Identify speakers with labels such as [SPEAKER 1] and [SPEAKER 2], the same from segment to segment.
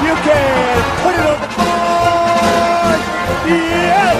[SPEAKER 1] You can put it on the board. Yes.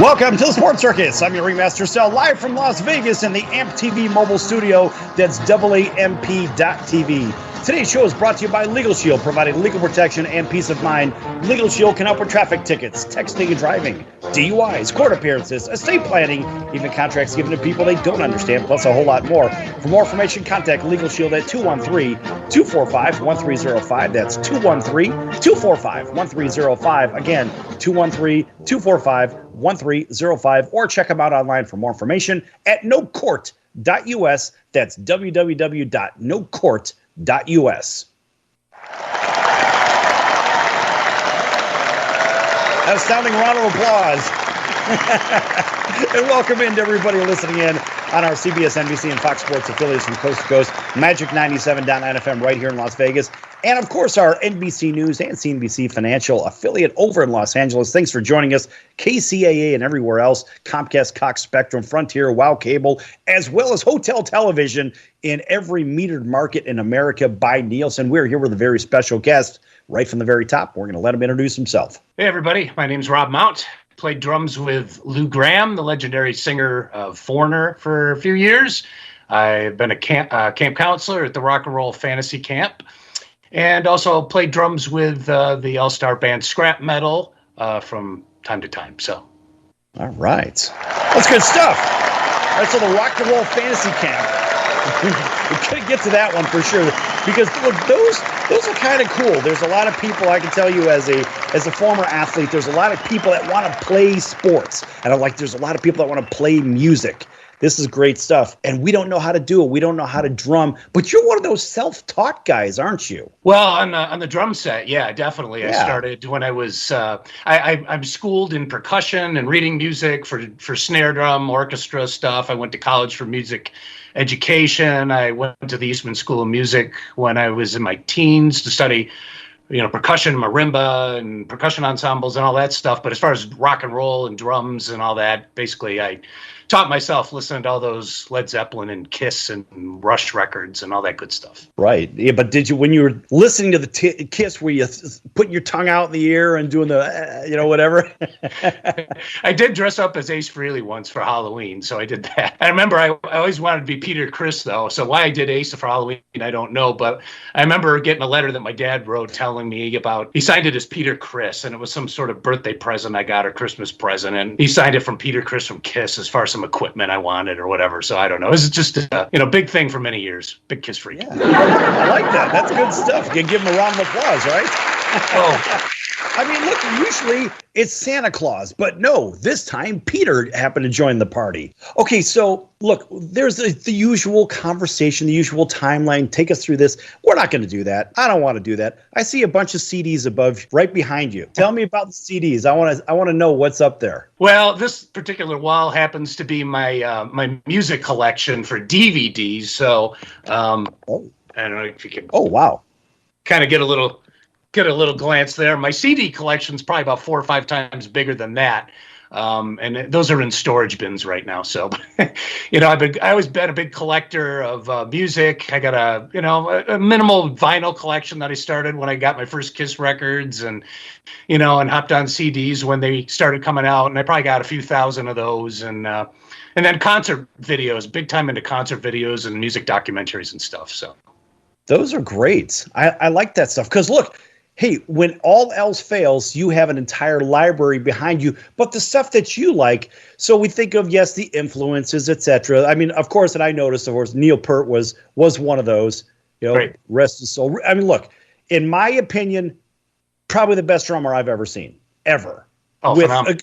[SPEAKER 1] Welcome to the Sports Circus. I'm your ringmaster, Sal, live from Las Vegas in the AMP TV mobile studio. That's AAMP.TV. Today's show is brought to you by Legal Shield, providing legal protection and peace of mind. Legal Shield can help with traffic tickets, texting and driving, DUIs, court appearances, estate planning, even contracts given to people they don't understand, plus a whole lot more. For more information, contact Legal Shield at 213-245-1305. That's 213-245-1305. Again, 213-245-1305. Or check them out online for more information at nocourt.us. That's www.nocourt.us. Astounding round of applause. And welcome in to everybody listening in on our CBS, NBC, and Fox Sports affiliates from coast to coast. Magic 97.9 FM right here in Las Vegas. And, of course, our NBC News and CNBC financial affiliate over in Los Angeles. Thanks for joining us. KCAA and everywhere else. Comcast, Cox Spectrum, Frontier, WOW Cable, as well as hotel television in every metered market in America by Nielsen. We're here with a very special guest right from the very top. We're going to let him introduce himself.
[SPEAKER 2] Hey, everybody. My name's Rob Mount. Played drums with Lou Gramm, the legendary singer of Foreigner, for a few years. I've been a camp counselor at the Rock and Roll Fantasy Camp, and also played drums with the all-star band Scrap Metal from time to time. So,
[SPEAKER 1] all right, that's good stuff. All right, so the Rock and Roll Fantasy Camp. We couldn't get to that one for sure, because look, those are kind of cool. There's a lot of people, I can tell you as a former athlete, there's a lot of people that want to play sports, and there's a lot of people that want to play music. This is great stuff, and we don't know how to do it. We don't know how to drum, but you're one of those self-taught guys, aren't you?
[SPEAKER 2] Well, on the drum set, yeah, definitely.
[SPEAKER 1] Yeah.
[SPEAKER 2] I started when I was I'm schooled in percussion and reading music for snare drum, orchestra stuff. I went to college for music education. I went to the Eastman School of Music when I was in my teens to study, percussion, marimba, and percussion ensembles and all that stuff. But as far as rock and roll and drums and all that, basically I taught myself listening to all those Led Zeppelin and Kiss and Rush records and all that good stuff.
[SPEAKER 1] Right. Yeah, but did you, when you were listening to the Kiss, were you putting your tongue out in the air and doing the, whatever?
[SPEAKER 2] I did dress up as Ace Frehley once for Halloween, so I did that. I remember I always wanted to be Peter Criss, though, so why I did Ace for Halloween, I don't know, but I remember getting a letter that my dad wrote telling me about, he signed it as Peter Criss, and it was some sort of birthday present I got or Christmas present, and he signed it from Peter Criss from Kiss as far as some equipment I wanted or whatever. So I don't know. It's just a big thing for many years. Big Kiss freak.
[SPEAKER 1] Yeah, I like that. That's good stuff. You can give him a round of applause, right?
[SPEAKER 2] Oh.
[SPEAKER 1] I mean, look, usually it's Santa Claus, but no, this time Peter happened to join the party. Okay, so look, there's the usual conversation, the usual timeline. Take us through this. We're not going to do that. I don't want to do that. I see a bunch of CDs above, right behind you. Tell me about the CDs. I want to know what's up there.
[SPEAKER 2] Well, this particular wall happens to be my my music collection for DVDs. So I don't know if you can.
[SPEAKER 1] Oh, wow.
[SPEAKER 2] Kind of get a little glance there. My CD collection's probably about 4 or 5 times bigger than that. And those are in storage bins right now. So, I always been a big collector of music. I got a minimal vinyl collection that I started when I got my first Kiss records and hopped on CDs when they started coming out. And I probably got a few thousand of those. And then concert videos, big time into concert videos and music documentaries and stuff. So
[SPEAKER 1] those are great. I like that stuff. Because look, hey, when all else fails, you have an entire library behind you, but the stuff that you like. So we think of, yes, the influences, etc. I mean, of course, and I noticed, of course, Neil Peart was one of those,
[SPEAKER 2] right.
[SPEAKER 1] Rest his soul. I mean, look, in my opinion, probably the best drummer I've ever seen, ever.
[SPEAKER 2] Oh, phenomenal.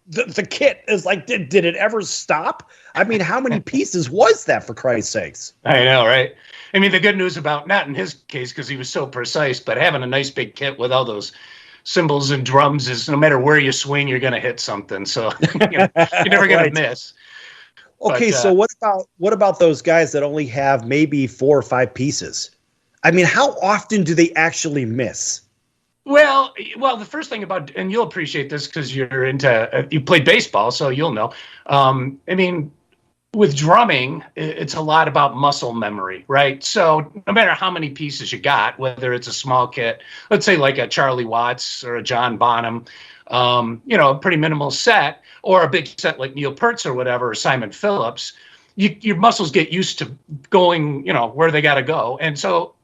[SPEAKER 1] The kit is like, did it ever stop? I mean, how many pieces was that, for Christ's sakes?
[SPEAKER 2] I know, right? I mean, the good news about, not in his case because he was so precise, but having a nice big kit with all those cymbals and drums is no matter where you swing, you're going to hit something. So you're never going
[SPEAKER 1] right.
[SPEAKER 2] to miss.
[SPEAKER 1] Okay, so what about those guys that only have maybe 4 or 5 pieces? I mean, how often do they actually miss?
[SPEAKER 2] Well, the first thing about, and you'll appreciate this because you're you played baseball, so you'll know. I mean, with drumming, it's a lot about muscle memory, right? So no matter how many pieces you got, whether it's a small kit, let's say like a Charlie Watts or a John Bonham, a pretty minimal set, or a big set like Neil Peart's or whatever, or Simon Phillips, your muscles get used to going, where they got to go. And so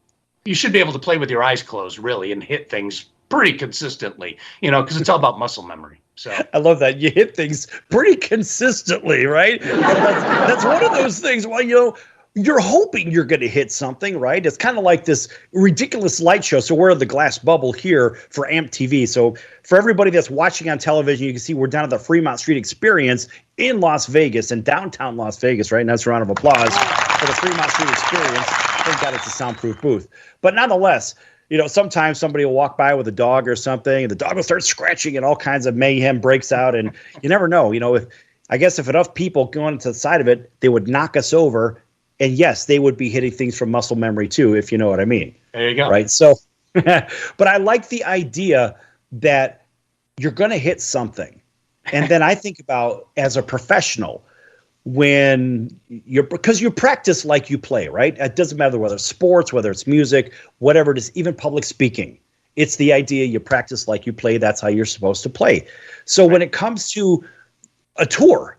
[SPEAKER 2] you should be able to play with your eyes closed, really, and hit things pretty consistently, because it's all about muscle memory. So
[SPEAKER 1] I love that. You hit things pretty consistently, right? That's one of those things. Well, you're hoping you're going to hit something, right? It's kind of like this ridiculous light show. So we're in the glass bubble here for AMP TV. So for everybody that's watching on television, you can see we're down at the Fremont Street Experience in Las Vegas, in downtown Las Vegas, right? And that's a round of applause for the Fremont Street Experience. Thank God it's a soundproof booth. But nonetheless, sometimes somebody will walk by with a dog or something, and the dog will start scratching, and all kinds of mayhem breaks out. And you never know. If enough people go into the side of it, they would knock us over. And yes, they would be hitting things from muscle memory too, if you know what I mean.
[SPEAKER 2] There you go.
[SPEAKER 1] Right. So, but I like the idea that you're going to hit something. And then I think about as a professional, because you practice like you play, right? It doesn't matter whether it's sports, whether it's music, whatever it is, even public speaking. It's the idea you practice like you play. That's how you're supposed to play. So when it comes to a tour,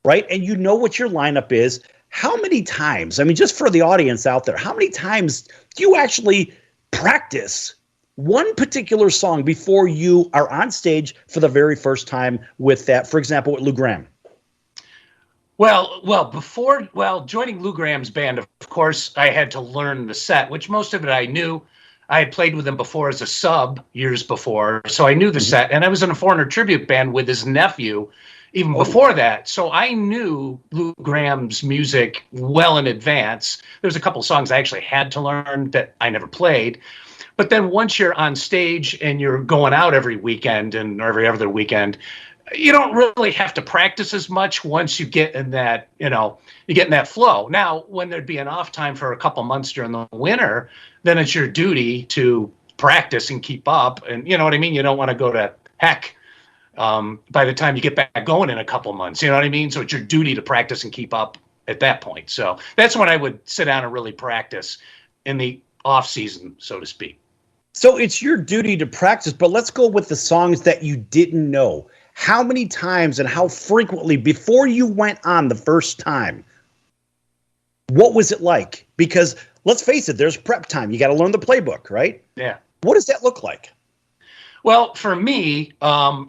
[SPEAKER 1] right, and you know what your lineup is, how many times, just for the audience out there, how many times do you actually practice one particular song before you are on stage for the very first time with that, for example, with Lou Gramm?
[SPEAKER 2] Well, joining Lou Gramm's band, of course, I had to learn the set, which most of it I knew. I had played with him before as a sub years before, so I knew the set. And I was in a Foreigner tribute band with his nephew even before that. So I knew Lou Gramm's music well in advance. There's a couple songs I actually had to learn that I never played. But then once you're on stage and you're going out every weekend and every other weekend, you don't really have to practice as much once you get in that, you get in that flow. Now, when there'd be an off time for a couple months during the winter, then it's your duty to practice and keep up. And you know what I mean? You don't want to go to heck by the time you get back going in a couple months. You know what I mean? So it's your duty to practice and keep up at that point. So that's when I would sit down and really practice in the off season, so to speak.
[SPEAKER 1] So it's your duty to practice, but let's go with the songs that you didn't know. How many times and how frequently before you went on the first time, what was it like? Because let's face it, there's prep time. You got to learn the playbook, right?
[SPEAKER 2] Yeah.
[SPEAKER 1] What does that look like?
[SPEAKER 2] Well, for me,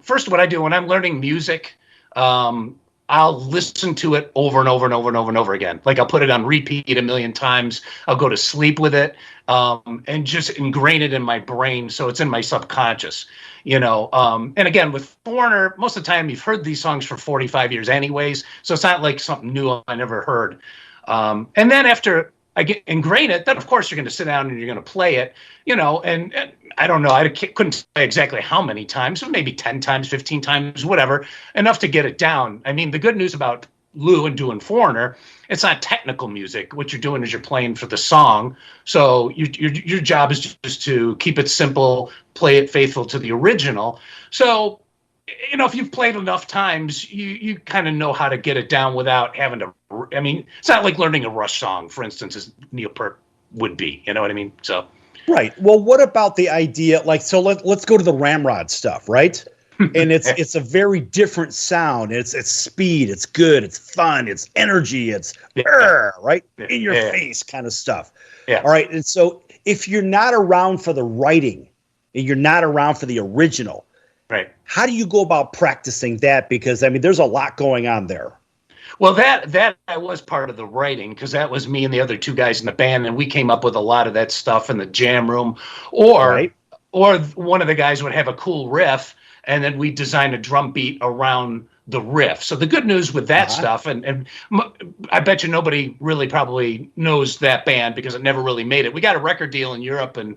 [SPEAKER 2] first what I do when I'm learning music, I'll listen to it over and over and over and over and over again. Like I'll put it on repeat a million times. I'll go to sleep with it and just ingrain it in my brain so it's in my subconscious, And again, with Foreigner, most of the time you've heard these songs for 45 years anyways, so it's not like something new I never heard. And then after I ingrain it, then of course you're going to sit down and you're going to play it, and I don't know, I couldn't say exactly how many times, but maybe 10 times, 15 times, whatever, enough to get it down. I mean, the good news about Lou and doing Foreigner, it's not technical music. What you're doing is you're playing for the song. So your job is just to keep it simple, play it faithful to the original. So, if you've played enough times, you kind of know how to get it down without having to, it's not like learning a Rush song, for instance, as Neil Peart would be, you know what I mean? So.
[SPEAKER 1] Right. Well, what about the idea, let's go to the Ramrod stuff, right? And it's a very different sound. It's speed, it's good, it's fun, it's energy, it's right? In your face kind of stuff.
[SPEAKER 2] Yeah.
[SPEAKER 1] All right. And so if you're not around for the writing and you're not around for the original,
[SPEAKER 2] right,
[SPEAKER 1] how do you go about practicing that? Because there's a lot going on there.
[SPEAKER 2] Well, that I was part of the writing because that was me and the other two guys in the band, and we came up with a lot of that stuff in the jam room. Or one of the guys would have a cool riff, and then we design a drum beat around the riff. So the good news with that stuff, and I bet you nobody really probably knows that band because it never really made it. We got a record deal in Europe, and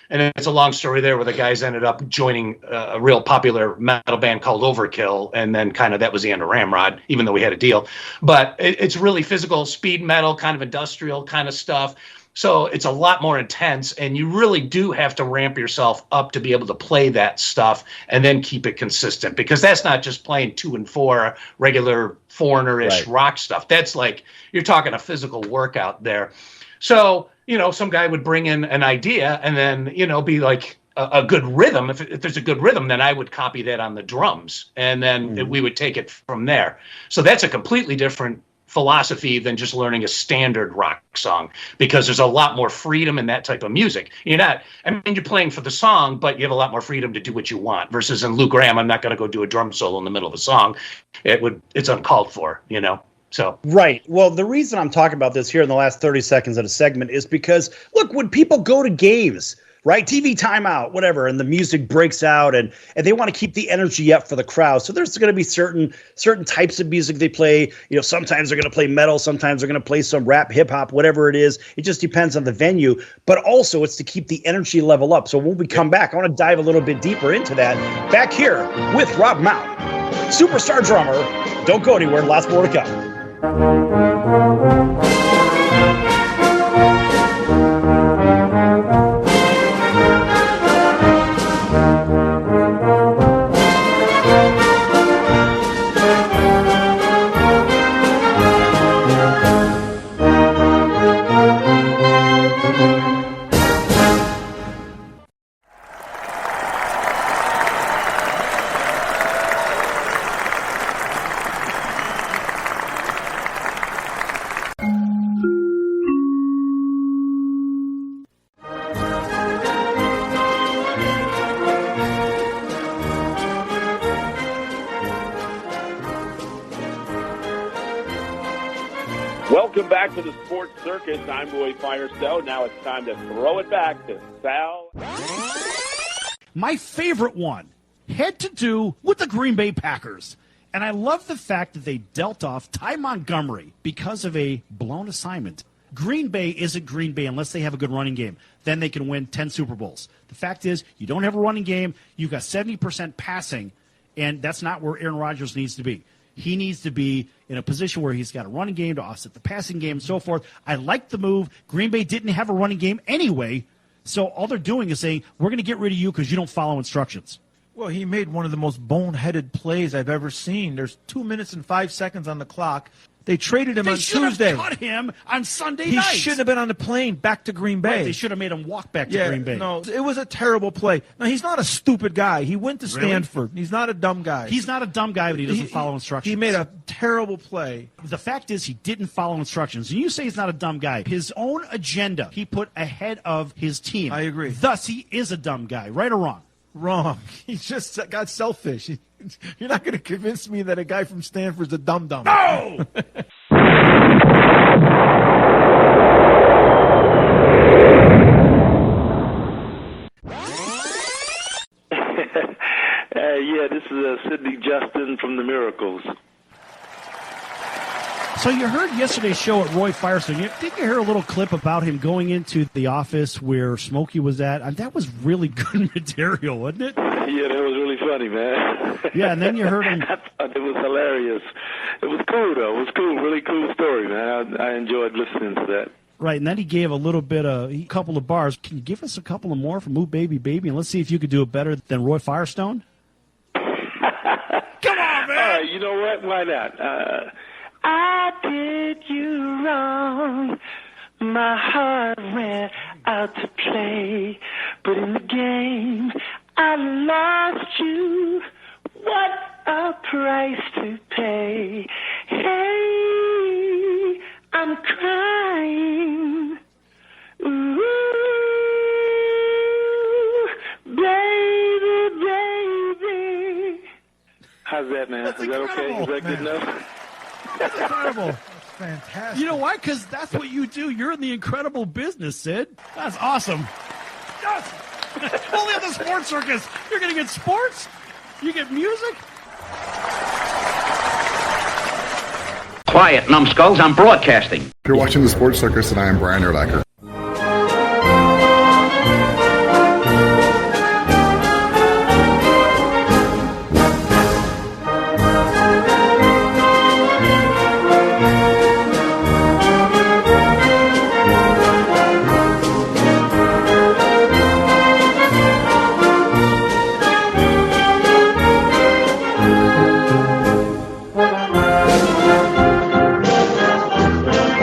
[SPEAKER 2] it's a long story there where the guys ended up joining a real popular metal band called Overkill. And then kind of that was the end of Ramrod, even though we had a deal. But it's really physical, speed metal, kind of industrial kind of stuff. So it's a lot more intense, and you really do have to ramp yourself up to be able to play that stuff and then keep it consistent, because that's not just playing 2 and 4 regular foreigner-ish rock stuff. That's like, you're talking a physical workout there. So, some guy would bring in an idea and then, be like a good rhythm. If there's a good rhythm, then I would copy that on the drums, and then we would take it from there. So that's a completely different philosophy than just learning a standard rock song, because there's a lot more freedom in that type of music. You're playing for the song, but you have a lot more freedom to do what you want, versus in Lou Gramm, I'm not going to go do a drum solo in the middle of a song. It's uncalled for, So
[SPEAKER 1] right. Well, the reason I'm talking about this here in the last 30 seconds of the segment is because, look, when people go to games, right, TV timeout, whatever, and the music breaks out, and they want to keep the energy up for the crowd. So there's going to be certain types of music they play. Sometimes they're going to play metal, sometimes they're going to play some rap, hip hop, whatever it is. It just depends on the venue. But also, it's to keep the energy level up. So when we come back, I want to dive a little bit deeper into that. Back here with Rob Mount, superstar drummer. Don't go anywhere. Lots more to come.
[SPEAKER 3] Welcome back to the Sports Circus. I'm Roy Firestone. Now it's time to throw it back to Sal.
[SPEAKER 4] My favorite one had to do with the Green Bay Packers. And I love the fact that they dealt off Ty Montgomery because of a blown assignment. Green Bay isn't Green Bay unless they have a good running game. Then they can win 10 Super Bowls. The fact is, you don't have a running game. You've got 70% passing, and that's not where Aaron Rodgers needs to be. He needs to be in a position where he's got a running game to offset the passing game and so forth. I like the move. Green Bay didn't have a running game anyway, so all they're doing is saying, we're going to get rid of you because you don't follow instructions.
[SPEAKER 5] Well, he made one of the most boneheaded plays I've ever seen. There's 2 minutes and 5 seconds on the clock. They traded him on Tuesday.
[SPEAKER 4] They should have cut him on Sunday night.
[SPEAKER 5] He shouldn't have been on the plane back to Green Bay.
[SPEAKER 4] Right, they should have made him walk back to Green Bay.
[SPEAKER 5] No, it was a terrible play. Now, he's not a stupid guy. He went to Stanford. He's not a dumb guy.
[SPEAKER 4] He's not a dumb guy, but he doesn't follow instructions.
[SPEAKER 5] He made a terrible play.
[SPEAKER 4] The fact is he didn't follow instructions. And you say he's not a dumb guy. His own agenda he put ahead of his team.
[SPEAKER 5] I agree.
[SPEAKER 4] Thus, he is a dumb guy. Right or wrong?
[SPEAKER 5] Wrong. He just got selfish. You're not going to convince me that a guy from Stanford's a dum-dum.
[SPEAKER 4] No!
[SPEAKER 3] Yeah, this is Sidney Justin from the Miracles.
[SPEAKER 4] So you heard yesterday's show at Roy Firestone. Did you hear a little clip about him going into the office where Smokey was at? That was really good material, wasn't it?
[SPEAKER 3] Yeah, that was really funny, man.
[SPEAKER 4] Yeah, and then you heard him.
[SPEAKER 3] I thought it was hilarious. It was cool, though. It was cool. Really cool story, man. I enjoyed listening to that.
[SPEAKER 4] Right, and then he gave a couple of bars. Can you give us a couple of more from Ooh Baby Baby, and let's see if you could do it better than Roy Firestone? Come on, man!
[SPEAKER 3] All right, you know what? Why not? I did you wrong. My heart went out to play, but in the game I lost you. What a price to pay. Hey, I'm crying. Ooh, baby, baby. How's that, man?
[SPEAKER 4] That's
[SPEAKER 3] Is that
[SPEAKER 4] incredible,
[SPEAKER 3] okay? Is that good enough?
[SPEAKER 4] That's incredible.
[SPEAKER 5] That's fantastic.
[SPEAKER 4] You know why? Because that's what you do. You're in the incredible business, Sid. That's awesome. Yes! Only on the Sports Circus. You're going to get sports? You get music?
[SPEAKER 6] Quiet, numbskulls, I'm broadcasting.
[SPEAKER 7] You're watching the Sports Circus, and I am Brian Erlacher.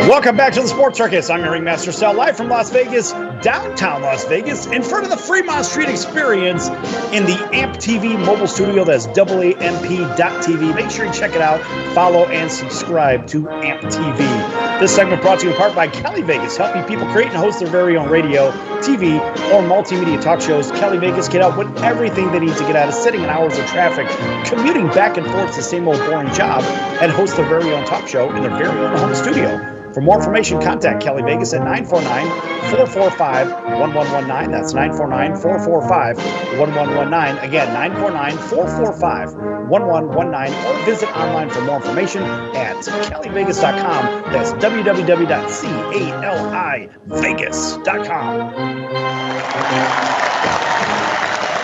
[SPEAKER 1] Welcome back to the Sports Circus. I'm your ringmaster Sal, live from Las Vegas, downtown Las Vegas, in front of the Fremont Street Experience in the AMP TV mobile studio. That's AAMP.TV. Make sure you check it out, follow, and subscribe to AMP TV. This segment brought to you in part by Cali Vegas, helping people create and host their very own radio, TV, or multimedia talk shows. Cali Vegas get out with everything they need to get out of sitting in hours of traffic, commuting back and forth to the same old boring job, and host their very own talk show in their very own home studio. For more information, contact Kelly Vegas at 949-445-1119. That's 949-445-1119. Again, 949-445-1119. Or visit online for more information at kellyvegas.com. That's www.calivegas.com.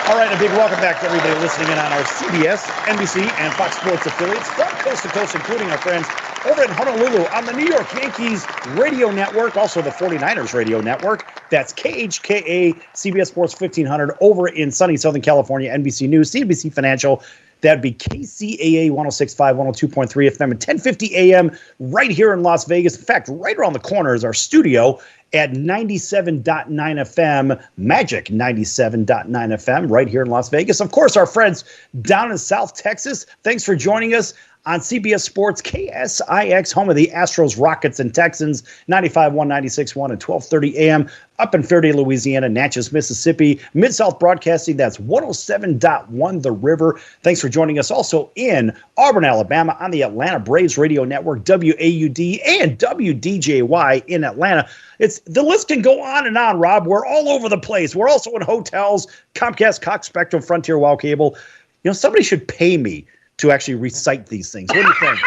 [SPEAKER 1] All right, a big welcome back to everybody listening in on our CBS, NBC, and Fox Sports affiliates from coast to coast, including our friends over in Honolulu on the New York Yankees radio network, also the 49ers radio network. That's KHKA, CBS Sports 1500 over in sunny Southern California, NBC News, CNBC Financial. That'd be KCAA 106.5, 102.3 FM and 1050 AM right here in Las Vegas. In fact, right around the corner is our studio at 97.9 FM, Magic 97.9 FM right here in Las Vegas. Of course, our friends down in South Texas, thanks for joining us on CBS Sports KSIX, home of the Astros, Rockets, and Texans, 95.1, 96.1, and 12:30 a.m. up in Fairday, Louisiana, Natchez, Mississippi, Mid-South Broadcasting, that's 107.1 The River. Thanks for joining us also in Auburn, Alabama, on the Atlanta Braves Radio Network, WAUD, and WDJY in Atlanta. The list can go on and on, Rob. We're all over the place. We're also in hotels, Comcast, Cox, Spectrum, Frontier, Wow Cable. You know, somebody should pay me to actually recite these things. What do you think?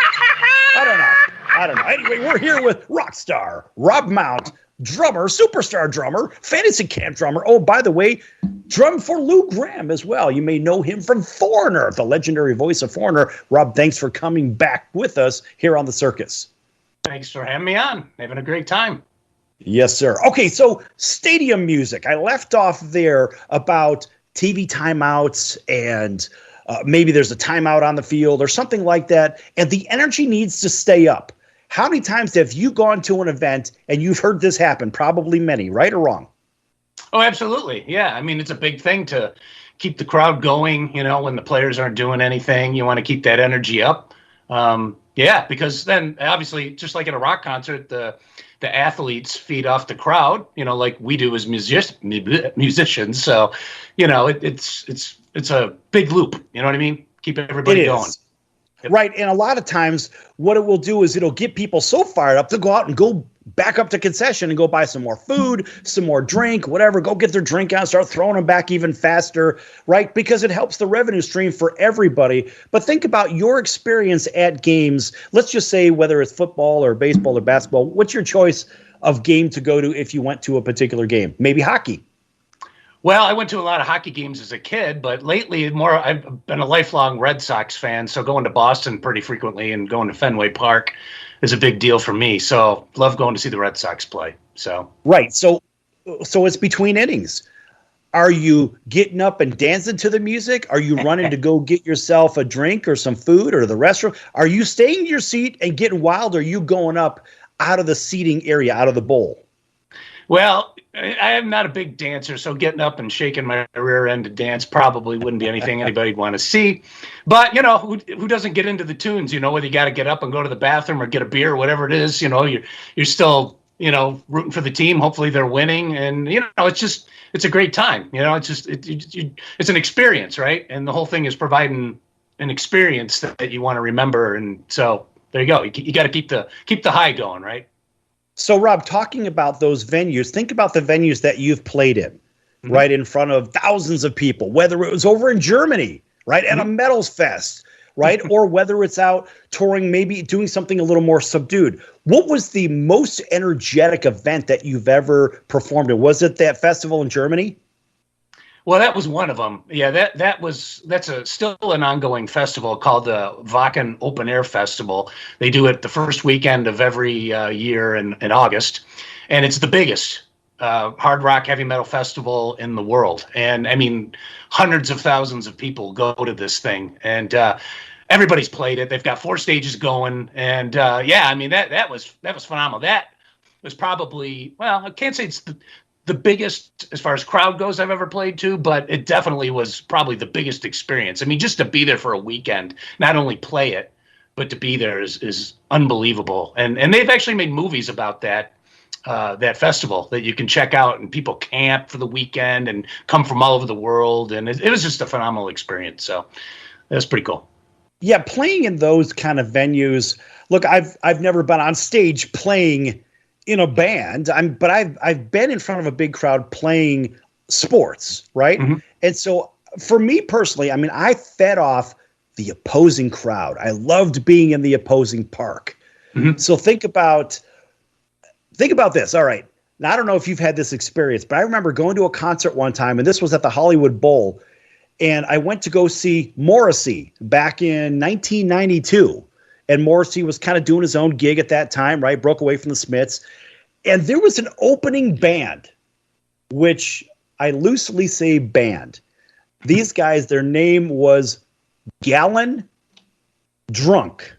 [SPEAKER 1] I don't know. Anyway, we're here with rock star Rob Mount, drummer, superstar drummer, fantasy camp drummer. Oh, by the way, drum for Lou Gramm as well. You may know him from Foreigner, the legendary voice of Foreigner. Rob, thanks for coming back with us here on the circus.
[SPEAKER 2] Thanks for having me on. Having a great time.
[SPEAKER 1] Yes, sir. Okay, so stadium music. I left off there about TV timeouts and maybe there's a timeout on the field or something like that, and the energy needs to stay up. How many times have you gone to an event and you've heard this happen? Probably many, right or wrong?
[SPEAKER 2] Oh, absolutely. Yeah. I mean, it's a big thing to keep the crowd going. You know, when the players aren't doing anything, you want to keep that energy up. Yeah, because then obviously, just like at a rock concert, the athletes feed off the crowd, you know, like we do as musicians. So, you know, it's a big loop. You know what I mean? Keep everybody going. Yep.
[SPEAKER 1] Right. And a lot of times what it will do is it'll get people so fired up to go out and go back up to concession and go buy some more food, some more drink, whatever, go get their drink out, start throwing them back even faster, right? Because it helps the revenue stream for everybody. But think about your experience at games. Let's just say whether it's football or baseball or basketball, what's your choice of game to go to if you went to a particular game? Maybe hockey.
[SPEAKER 2] Well, I went to a lot of hockey games as a kid, but lately I've been a lifelong Red Sox fan. So going to Boston pretty frequently and going to Fenway Park is a big deal for me. So love going to see the Red Sox play. So
[SPEAKER 1] right. So it's between innings. Are you getting up and dancing to the music? Are you running to go get yourself a drink or some food or the restroom? Are you staying in your seat and getting wild? Or are you going up out of the seating area, out of the bowl?
[SPEAKER 2] Well, I am not a big dancer, so getting up and shaking my rear end to dance probably wouldn't be anything anybody'd want to see. But, you know, who doesn't get into the tunes, you know, whether you got to get up and go to the bathroom or get a beer or whatever it is, you know, you're still, you know, rooting for the team. Hopefully they're winning. And, you know, it's a great time. You know, it's an experience, right? And the whole thing is providing an experience that you want to remember. And so there you go. You got to keep the high going, right?
[SPEAKER 1] So, Rob, talking about those venues, think about the venues that you've played in, right, in front of thousands of people, whether it was over in Germany, right, at a Metals Fest, right, or whether it's out touring, maybe doing something a little more subdued. What was the most energetic event that you've ever performed in? Was it that festival in Germany?
[SPEAKER 2] Well, that was one of them. Yeah, that's still an ongoing festival called the Wacken Open Air Festival. They do it the first weekend of every year in August, and it's the biggest hard rock heavy metal festival in the world. And I mean, hundreds of thousands of people go to this thing. And everybody's played it. They've got 4 stages going, and yeah, I mean that was phenomenal. That was probably, well, I can't say it's the biggest as far as crowd goes I've ever played to, but it definitely was probably the biggest experience. I mean, just to be there for a weekend, not only play it, but to be there is unbelievable. And they've actually made movies about that festival that you can check out, and people camp for the weekend and come from all over the world. And it was just a phenomenal experience. So it was pretty cool.
[SPEAKER 1] Yeah, playing in those kind of venues. Look, I've never been on stage playing in a band. But I've been in front of a big crowd playing sports, right? Mm-hmm. And so for me personally, I mean, I fed off the opposing crowd. I loved being in the opposing park. Mm-hmm. So think about this. All right. Now, I don't know if you've had this experience, but I remember going to a concert one time, and this was at the Hollywood Bowl. And I went to go see Morrissey back in 1992. And Morrissey was kind of doing his own gig at that time, right? Broke away from the Smiths. And there was an opening band, which I loosely say band. These guys, their name was Gallon Drunk.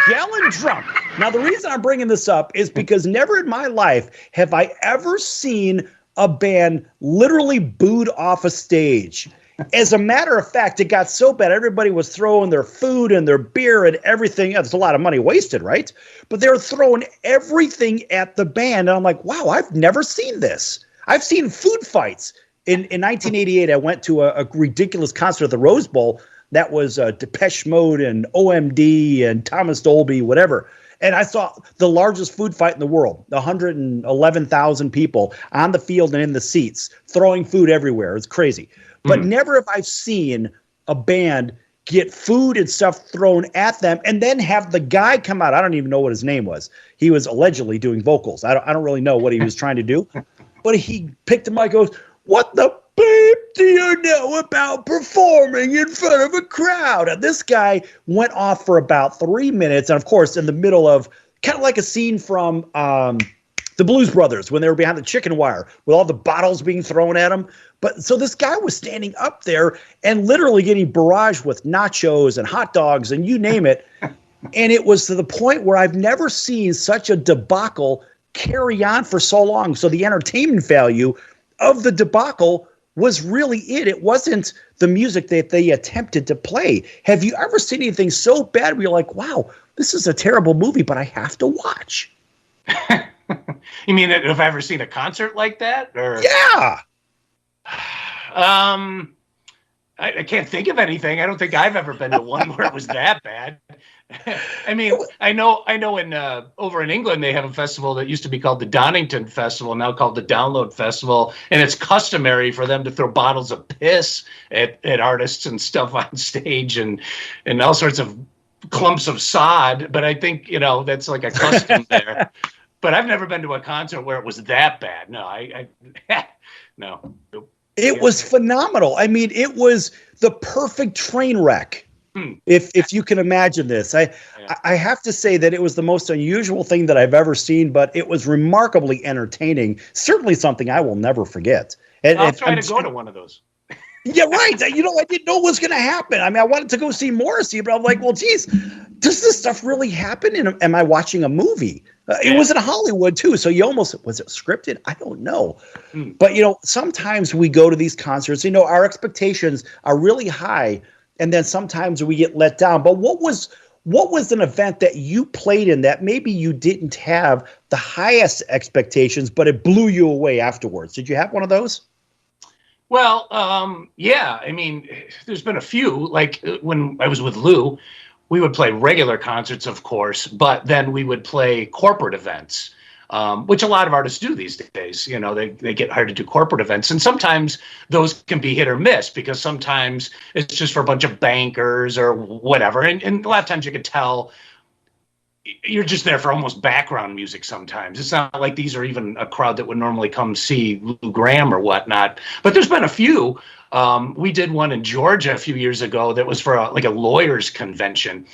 [SPEAKER 1] Gallon Drunk. Now, the reason I'm bringing this up is because never in my life have I ever seen a band literally booed off a stage. As a matter of fact, it got so bad, everybody was throwing their food and their beer and everything. There's a lot of money wasted, right? But they were throwing everything at the band. And I'm like, wow, I've never seen this. I've seen food fights. In 1988, I went to a ridiculous concert at the Rose Bowl. That was Depeche Mode and OMD and Thomas Dolby, whatever. And I saw the largest food fight in the world, 111,000 people on the field and in the seats, throwing food everywhere. It's crazy. But never have I seen a band get food and stuff thrown at them and then have the guy come out. I don't even know what his name was. He was allegedly doing vocals. I don't really know what he was trying to do. But he picked him up and goes, "What the beep do you know about performing in front of a crowd?" And this guy went off for about 3 minutes. And, of course, in the middle of kind of like a scene from the Blues Brothers when they were behind the chicken wire with all the bottles being thrown at him. But so this guy was standing up there and literally getting barraged with nachos and hot dogs and you name it. And it was to the point where I've never seen such a debacle carry on for so long. So the entertainment value of the debacle was really it. It wasn't the music that they attempted to play. Have you ever seen anything so bad where you're like, wow, this is a terrible movie, but I have to watch?
[SPEAKER 2] You mean have I ever seen a concert like that? Or
[SPEAKER 1] yeah.
[SPEAKER 2] I can't think of anything. I don't think I've ever been to one where it was that bad. I mean, I know in over in England they have a festival that used to be called the Donington Festival, now called the Download Festival, and it's customary for them to throw bottles of piss at artists and stuff on stage and all sorts of clumps of sod. But I think, that's like a custom there. But I've never been to a concert where it was that bad. No, I no.
[SPEAKER 1] It was phenomenal. I mean, it was the perfect train wreck. If you can imagine this. I have to say that it was the most unusual thing that I've ever seen, but it was remarkably entertaining. Certainly something I will never forget. And
[SPEAKER 2] I'll try to go to one of those.
[SPEAKER 1] Yeah, right. I didn't know what was going to happen. I mean, I wanted to go see Morrissey, but I'm like, well, geez, does this stuff really happen? And am I watching a movie? It was in Hollywood, too. So was it scripted? I don't know. But, sometimes we go to these concerts, our expectations are really high. And then sometimes we get let down. But what was an event that you played in that maybe you didn't have the highest expectations, but it blew you away afterwards? Did you have one of those?
[SPEAKER 2] Well, yeah. I mean, there's been a few. Like when I was with Lou, we would play regular concerts, of course, but then we would play corporate events, which a lot of artists do these days. They get hired to do corporate events. And sometimes those can be hit or miss because sometimes it's just for a bunch of bankers or whatever. And a lot of times you can tell you're just there for almost background music sometimes. It's not like these are even a crowd that would normally come see Lou Gramm or whatnot. But there's been a few. We did one in Georgia a few years ago that was for a lawyers convention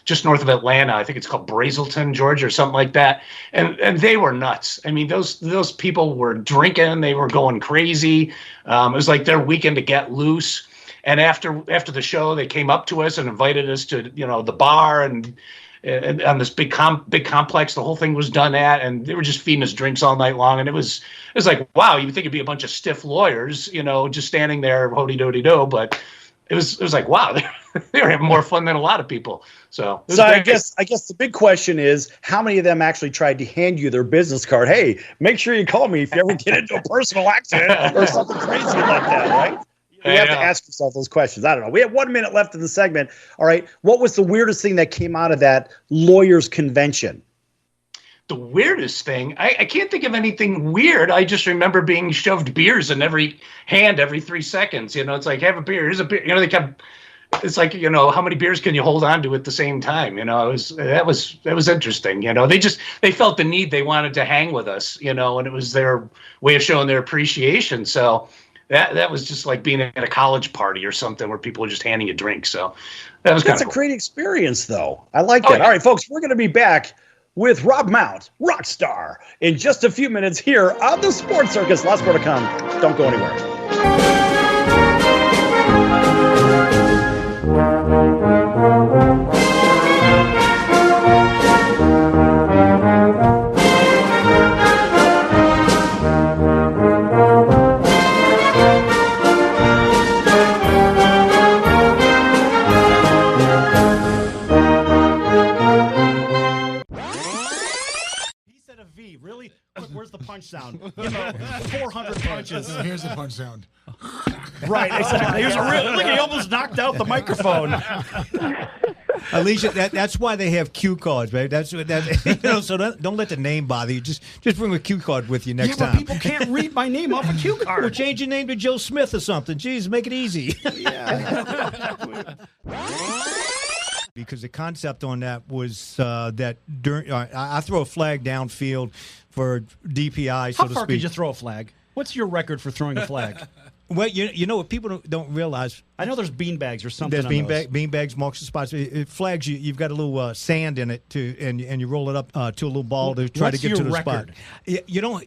[SPEAKER 2] just north of Atlanta. I think it's called Brazelton, Georgia, or something like that. And they were nuts. I mean, those people were drinking. They were going crazy. It was like their weekend to get loose. And after the show, they came up to us and invited us to, the bar and on this big complex the whole thing was done at, and they were just feeding us drinks all night long. And it was like, wow, you would think it'd be a bunch of stiff lawyers, just standing there, hody-dody-do, but it was like, wow, they were having more fun than a lot of people. So
[SPEAKER 1] I guess the big question is, how many of them actually tried to hand you their business card? Hey, make sure you call me if you ever get into a personal accident or something crazy like that, right? You have to ask yourself those questions. I don't know. We have 1 minute left in the segment. All right. What was the weirdest thing that came out of that lawyers convention?
[SPEAKER 2] The weirdest thing? I can't think of anything weird. I just remember being shoved beers in every hand every 3 seconds. It's like, have a beer. Here's a beer. They kept. It's like, how many beers can you hold on to at the same time? That was interesting. They felt the need. They wanted to hang with us. And it was their way of showing their appreciation. So. That was just like being at a college party or something where people are just handing you drinks. So that's
[SPEAKER 1] a great experience, though. I like that. Yeah. All right, folks, we're going to be back with Rob Mount, rock star, in just a few minutes here on the Sports Circus. Lots more to come. Don't go anywhere.
[SPEAKER 4] Where's the punch sound? 400 punches.
[SPEAKER 8] Here's the punch sound.
[SPEAKER 4] Right, exactly. Look, he almost knocked out the microphone.
[SPEAKER 9] Alicia, that's why they have cue cards, babe. So don't let the name bother you. Just bring a cue card with you next time.
[SPEAKER 4] People can't read my name off a cue card.
[SPEAKER 9] Well, change your name to Joe Smith or something. Jeez, make it easy.
[SPEAKER 4] Yeah.
[SPEAKER 9] Because the concept on that was that during I throw a flag downfield for DPI, so to speak.
[SPEAKER 4] How far could you throw a flag? What's your record for throwing a flag?
[SPEAKER 9] Well, what people don't realize.
[SPEAKER 4] I know there's beanbags or something.
[SPEAKER 9] There's beanbags, marks the spots. It flags you. You've got a little sand in it and you roll it up to a little ball to try to get to the
[SPEAKER 4] record?
[SPEAKER 9] spot.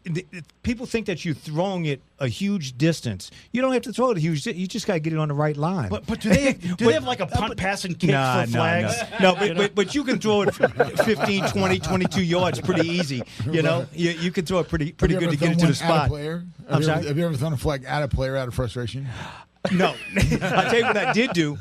[SPEAKER 9] People think that you're throwing it a huge distance. You don't have to throw it a huge distance. You just got to get it on the right line.
[SPEAKER 4] But do they have like a punt, pass, and kick for flags?
[SPEAKER 9] No, but you can throw it 15, 20, 22 yards pretty easy. You can throw it pretty good to get it to the spot.
[SPEAKER 8] Have you ever thrown a flag at a player out of frustration?
[SPEAKER 9] No. I'll tell you what I did do.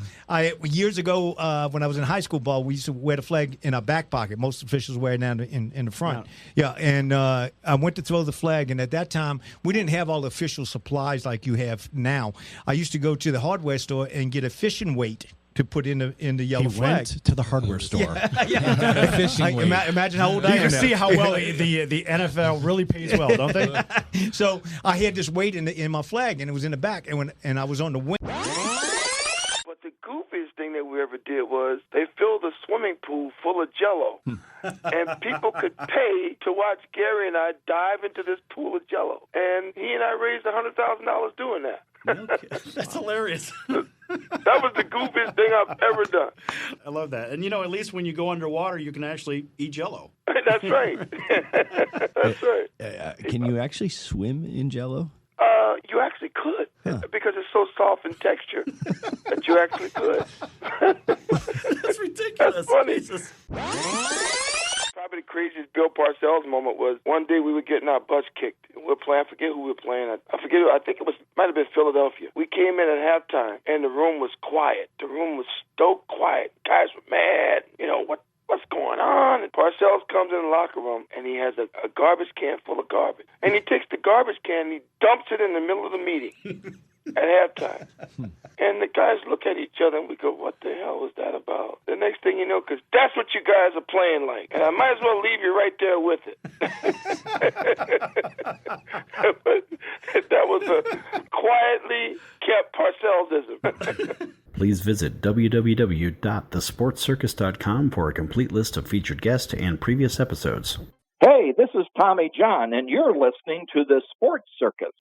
[SPEAKER 9] Years ago, when I was in high school ball, we used to wear the flag in our back pocket. Most officials wear it now in the front. Yeah, and I went to throw the flag, and at that time, we didn't have all the official supplies like you have now. I used to go to the hardware store and get a fishing weight to put in the yellow flag.
[SPEAKER 4] Went to the hardware store.
[SPEAKER 9] Yeah. Imagine how old I am.
[SPEAKER 4] You can see how well the NFL really pays well, don't they?
[SPEAKER 9] So I had this weight in my flag, and it was in the back, and I was on the wing.
[SPEAKER 3] But the goofiest thing that we ever did was they filled a swimming pool full of Jell-O, and people could pay to watch Gary and I dive into this pool of Jell-O, and he and I raised $100,000 doing that.
[SPEAKER 4] Okay. That's hilarious.
[SPEAKER 3] That was the goofiest thing I've ever done.
[SPEAKER 4] I love that. And, at least when you go underwater, you can actually eat Jell-O.
[SPEAKER 3] That's right. That's right.
[SPEAKER 10] Can you actually swim in Jell-O?
[SPEAKER 3] You actually could, because it's so soft in texture that you actually could.
[SPEAKER 4] That's ridiculous.
[SPEAKER 3] That's funny.
[SPEAKER 4] Jesus.
[SPEAKER 3] Probably the craziest Bill Parcells moment was one day we were getting our butts kicked. We were playing, I forget who we were playing. I forget. I think might have been Philadelphia. We came in at halftime, and the room was quiet. The room was stoked quiet. Guys were mad. What's going on? And Parcells comes in the locker room, and he has a garbage can full of garbage. And he takes the garbage can and he dumps it in the middle of the meeting at halftime. And the guys look at each other, and we go, what the hell was that about? The next thing you know, because that's what you guys are playing like. And I might as well leave you right there with it. But that was a quietly kept Parcellsism.
[SPEAKER 11] Please visit www.thesportscircus.com for a complete list of featured guests and previous episodes.
[SPEAKER 6] Hey, this is Tommy John, and you're listening to the Sports Circus.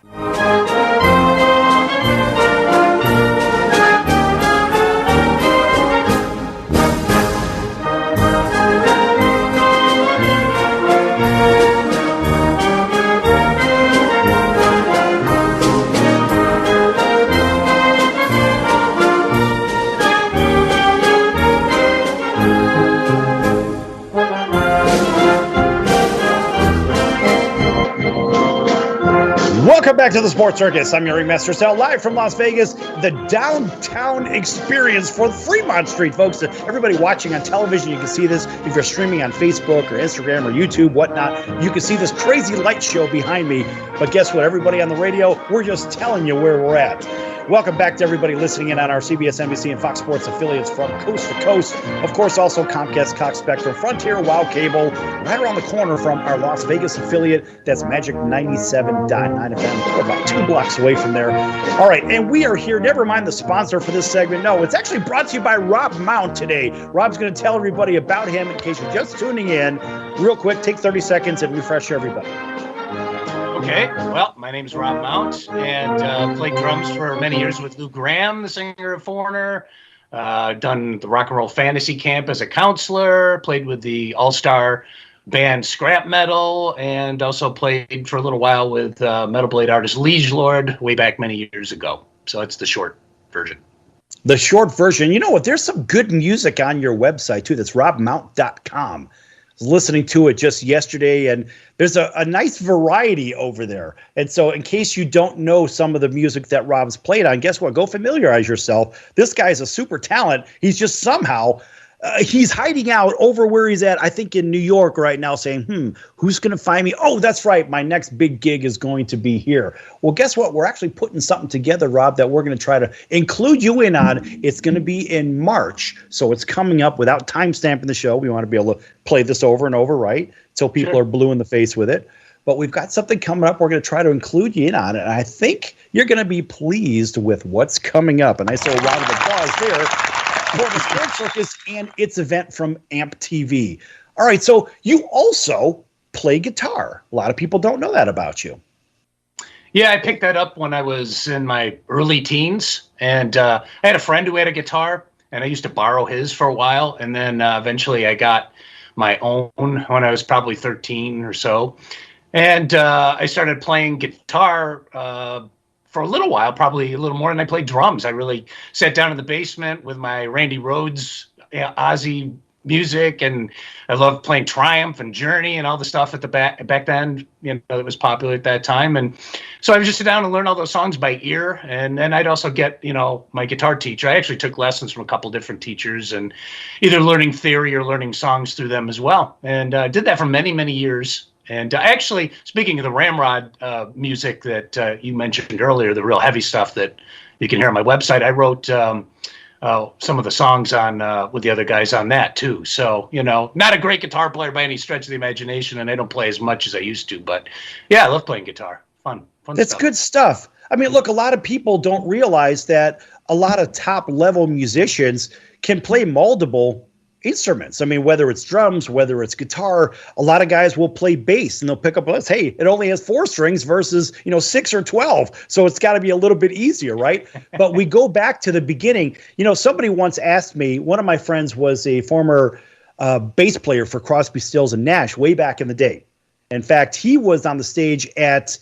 [SPEAKER 1] Welcome back to the Sports Circus. I'm your ringmaster Sal, live from Las Vegas, the downtown experience for Fremont Street, folks. Everybody watching on television, you can see this. If you're streaming on Facebook or Instagram or YouTube, whatnot, you can see this crazy light show behind me. But guess what? Everybody on the radio, we're just telling you where we're at. Welcome back to everybody listening in on our CBS, NBC, and Fox Sports affiliates from coast to coast. Of course, also Comcast, Cox Spectrum, Frontier, Wow Cable, right around the corner from our Las Vegas affiliate. That's Magic 97.9 FM. We're about 2 blocks away from there. All right, and we are here. Never mind the sponsor for this segment. No, it's actually brought to you by Rob Mount today. Rob's going to tell everybody about him in case you're just tuning in. Real quick, take 30 seconds and refresh everybody.
[SPEAKER 2] Okay, well, my name's Rob Mount, and played drums for many years with Lou Gramm, the singer of Foreigner. Done the Rock and Roll Fantasy Camp as a counselor, played with the all-star band Scrap Metal, and also played for a little while with Metal Blade artist Liege Lord way back many years ago. So it's the short version.
[SPEAKER 1] The short version. You know what? There's some good music on your website, too. That's robmount.com. I was listening to it just yesterday, and there's a nice variety over there. And so in case you don't know some of the music that Rob's played on, guess what? Go familiarize yourself. This guy's a super talent. He's just somehow he's hiding out over where he's at, I think in New York right now, saying, who's going to find me? Oh, that's right. My next big gig is going to be here. Well, guess what? We're actually putting something together, Rob, that we're going to try to include you in on. It's going to be in March. So it's coming up without timestamping the show. We want to be able to play this over and over, right? So people are blue in the face with it. But we've got something coming up. We're going to try to include you in on it. And I think you're going to be pleased with what's coming up. And I say a round of applause there for the Sports Circus and its event from AMP TV. All right, so you also play guitar. A lot of people don't know that about you.
[SPEAKER 2] Yeah, I picked that up when I was in my early teens, and I had a friend who had a guitar, and I used to borrow his for a while, and then eventually I got my own when I was probably 13 or so, and I started playing guitar for a little while, probably a little more, and I played drums. I really sat down in the basement with my Randy Rhoads, Ozzy music, and I loved playing Triumph and Journey and all the stuff at the back then, that was popular at that time. And so I would just sit down and learn all those songs by ear, and then I'd also get, my guitar teacher. I actually took lessons from a couple different teachers, and either learning theory or learning songs through them as well. And did that for many, many years. And actually, speaking of the Ramrod music that you mentioned earlier, the real heavy stuff that you can hear on my website, I wrote some of the songs on with the other guys on that too. So, not a great guitar player by any stretch of the imagination, and I don't play as much as I used to. But yeah, I love playing guitar. Fun
[SPEAKER 1] That's
[SPEAKER 2] stuff.
[SPEAKER 1] Good stuff. I mean, look, a lot of people don't realize that a lot of top-level musicians can play multiple instruments. I mean, whether it's drums, whether it's guitar, a lot of guys will play bass and they'll pick up this. Hey, it only has 4 strings versus, 6 or 12. So it's got to be a little bit easier, right? But we go back to the beginning. Somebody once asked me, one of my friends was a former bass player for Crosby, Stills and Nash way back in the day. In fact, he was on the stage at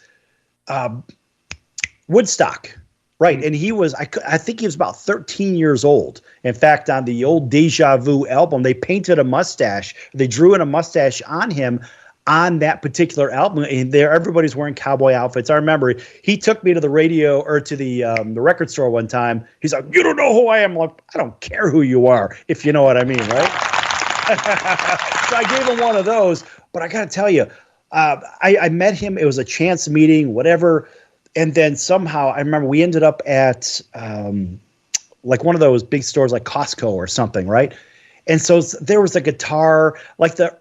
[SPEAKER 1] Woodstock. Right, and he was, I think he was about 13 years old. In fact, on the old Deja Vu album, they painted a mustache. They drew in a mustache on him on that particular album. And there, everybody's wearing cowboy outfits. I remember he took me to the radio or to the record store one time. He's like, "You don't know who I am." I'm like, I don't care who you are, if you know what I mean, right? So I gave him one of those. But I got to tell you, I met him. It was a chance meeting, whatever. And then somehow I remember we ended up at like one of those big stores like Costco or something, right? And so there was a guitar, like the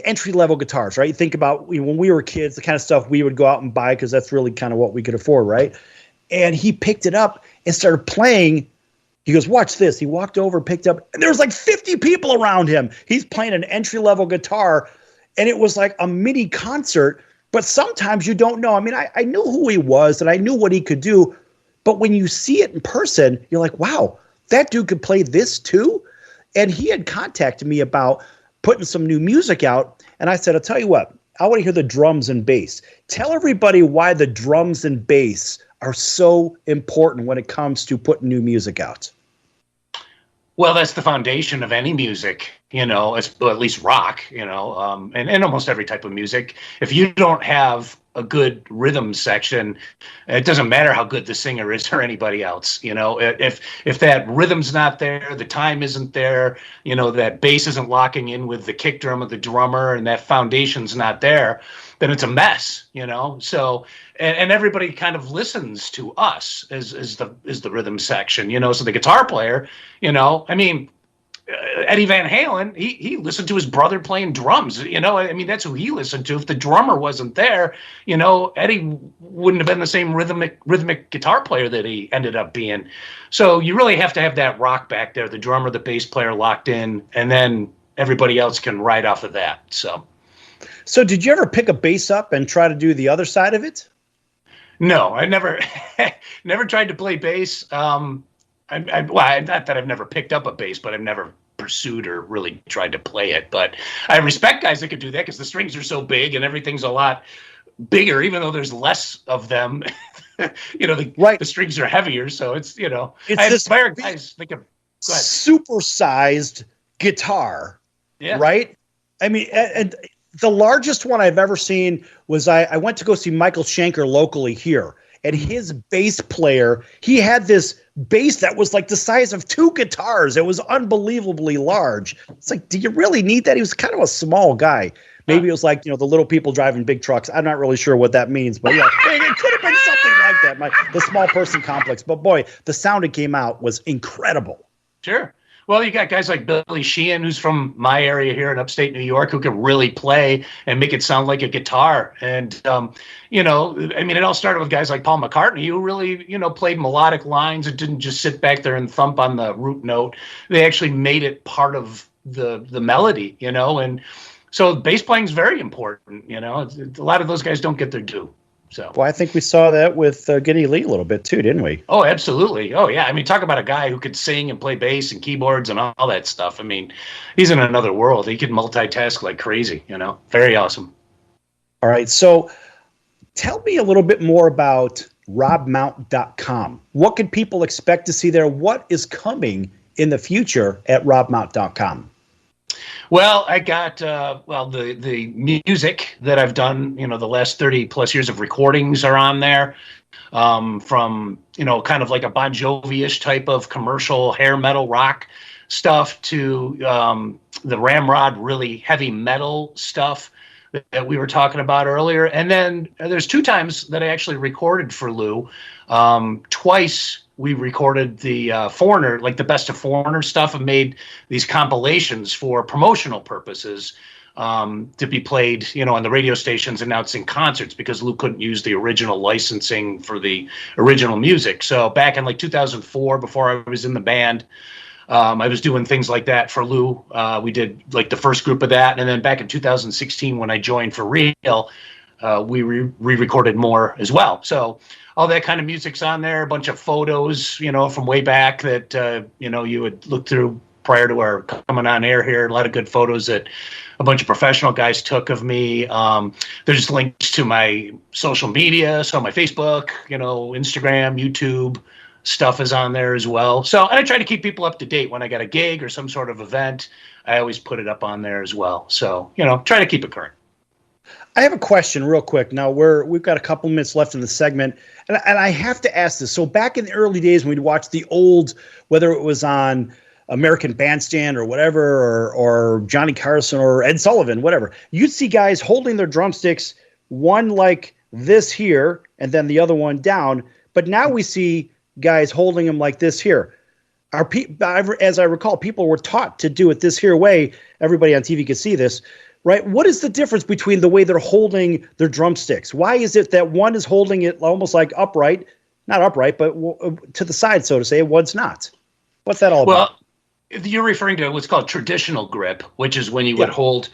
[SPEAKER 1] entry-level guitars, right? You think about when we were kids, the kind of stuff we would go out and buy because that's really kind of what we could afford, right? And he picked it up and started playing. He goes, "Watch this." He walked over, picked up, and there was like 50 people around him. He's playing an entry-level guitar, and it was like a mini concert. But sometimes you don't know. I mean, I knew who he was and I knew what he could do. But when you see it in person, you're like, wow, that dude could play this too? And he had contacted me about putting some new music out. And I said, I'll tell you what, I want to hear the drums and bass. Tell everybody why the drums and bass are so important when it comes to putting new music out.
[SPEAKER 2] Well, that's the foundation of any music, at least rock, and almost every type of music. If you don't have a good rhythm section, it doesn't matter how good the singer is or anybody else. If that rhythm's not there, the time isn't there, that bass isn't locking in with the kick drum of the drummer, and that foundation's not there, then it's a mess. So and everybody kind of listens to us as the rhythm section. So the guitar player, Eddie Van Halen, he listened to his brother playing drums. That's who he listened to. If the drummer wasn't there, Eddie wouldn't have been the same rhythmic guitar player that he ended up being. So you really have to have that rock back there, the drummer, the bass player locked in, and then everybody else can ride off of that.
[SPEAKER 1] So did you ever pick a bass up and try to do the other side of it?
[SPEAKER 2] No, I never tried to play bass. Not that I've never picked up a bass, but I've never pursued or really tried to play it. But I respect guys that could do that because the strings are so big and everything's a lot bigger, even though there's less of them. The strings are heavier, so it's I admire guys that can
[SPEAKER 1] supersized guitar.
[SPEAKER 2] Yeah.
[SPEAKER 1] Right. I mean, and the largest one I've ever seen was I went to go see Michael Schenker locally here. And his bass player, he had this bass that was like the size of 2 guitars. It was unbelievably large. It's like, do you really need that? He was kind of a small guy. Maybe it was like, the little people driving big trucks. I'm not really sure what that means, but yeah, it could have been something like that. The small person complex. But boy, the sound it came out was incredible.
[SPEAKER 2] Sure. Well, you got guys like Billy Sheehan, who's from my area here in upstate New York, who can really play and make it sound like a guitar. And, it all started with guys like Paul McCartney, who really, played melodic lines and didn't just sit back there and thump on the root note. They actually made it part of the melody, and so bass playing is very important. A lot of those guys don't get their due. So,
[SPEAKER 1] well, I think we saw that with Geddy Lee a little bit too, didn't we?
[SPEAKER 2] Oh, absolutely. Oh, yeah. Talk about a guy who could sing and play bass and keyboards and all that stuff. He's in another world. He could multitask like crazy, Very awesome.
[SPEAKER 1] All right. So tell me a little bit more about robmount.com. What can people expect to see there? What is coming in the future at robmount.com?
[SPEAKER 2] Well, I got the music that I've done, the last 30 plus years of recordings are on there. From kind of like a Bon Jovi-ish type of commercial hair metal rock stuff to the Ramrod really heavy metal stuff that we were talking about earlier. And then there's 2 times that I actually recorded for Lou. Twice we recorded the Foreigner, like the best of Foreigner stuff, and made these compilations for promotional purposes to be played, on the radio stations announcing concerts because Lou couldn't use the original licensing for the original music. So back in like 2004, before I was in the band, I was doing things like that for Lou. We did like the first group of that. And then back in 2016, when I joined for real, we re-recorded more as well. So all that kind of music's on there, a bunch of photos, from way back that, you would look through prior to our coming on air here. A lot of good photos that a bunch of professional guys took of me. There's links to my social media. So my Facebook, Instagram, YouTube stuff is on there as well. So and I try to keep people up to date when I got a gig or some sort of event. I always put it up on there as well. So, try to keep it current.
[SPEAKER 1] I have a question real quick. Now we've got a couple minutes left in the segment, and I have to ask this. So back in the early days when we'd watch the old, whether it was on American Bandstand or whatever, or Johnny Carson or Ed Sullivan, whatever, you'd see guys holding their drumsticks, one like this here, and then the other one down. But now we see guys holding them like this here. As I recall, people were taught to do it this here way. Everybody on TV could see this. Right. What is the difference between the way they're holding their drumsticks? Why is it that one is holding it almost like upright, not upright, but to the side, so to say, one's not? What's that all about?
[SPEAKER 2] Well, you're referring to what's called traditional grip, which is when you would hold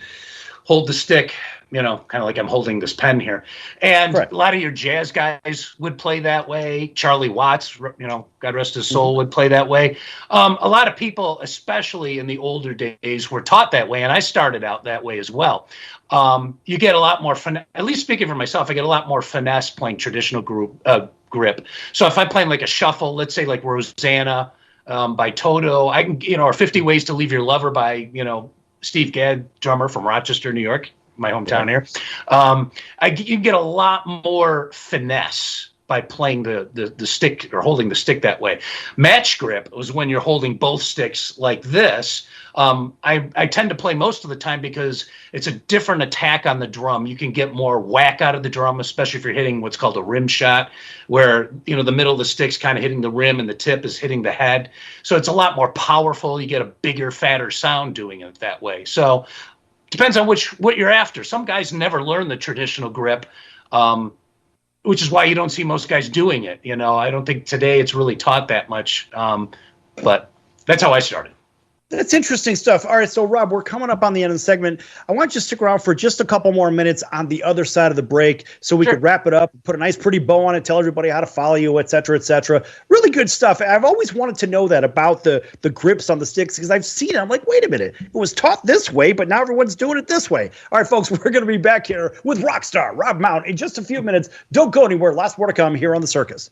[SPEAKER 2] the stick, kind of like I'm holding this pen here. And a lot of your jazz guys would play that way. Charlie Watts, God rest his soul, would play that way. A lot of people, especially in the older days, were taught that way. And I started out that way as well. You get a lot more, at least speaking for myself, I get a lot more finesse playing traditional grip. So if I'm playing like a shuffle, let's say like Rosanna by Toto, I can, or 50 Ways to Leave Your Lover by, Steve Gadd, drummer from Rochester, New York. my hometown here. You get a lot more finesse by playing the stick or holding the stick that way. Match grip was when you're holding both sticks like this. I tend to play most of the time because it's a different attack on the drum. You can get more whack out of the drum, especially if you're hitting what's called a rim shot, where the middle of the stick's kind of hitting the rim and the tip is hitting the head. So it's a lot more powerful. You get a bigger, fatter sound doing it that way. So depends on what you're after. Some guys never learn the traditional grip, which is why you don't see most guys doing it. I don't think today it's really taught that much, but that's how I started.
[SPEAKER 1] That's interesting stuff. All right, so Rob, we're coming up on the end of the segment. I want you to stick around for just a couple more minutes on the other side of the break so we could wrap it up, put a nice pretty bow on it, tell everybody how to follow you, et cetera, et cetera. Really good stuff. I've always wanted to know that about the grips on the sticks because I've seen it. I'm like, wait a minute. It was taught this way, but now everyone's doing it this way. All right, folks, we're going to be back here with Rockstar Rob Mount in just a few minutes. Don't go anywhere. Last more to come here on The Circus.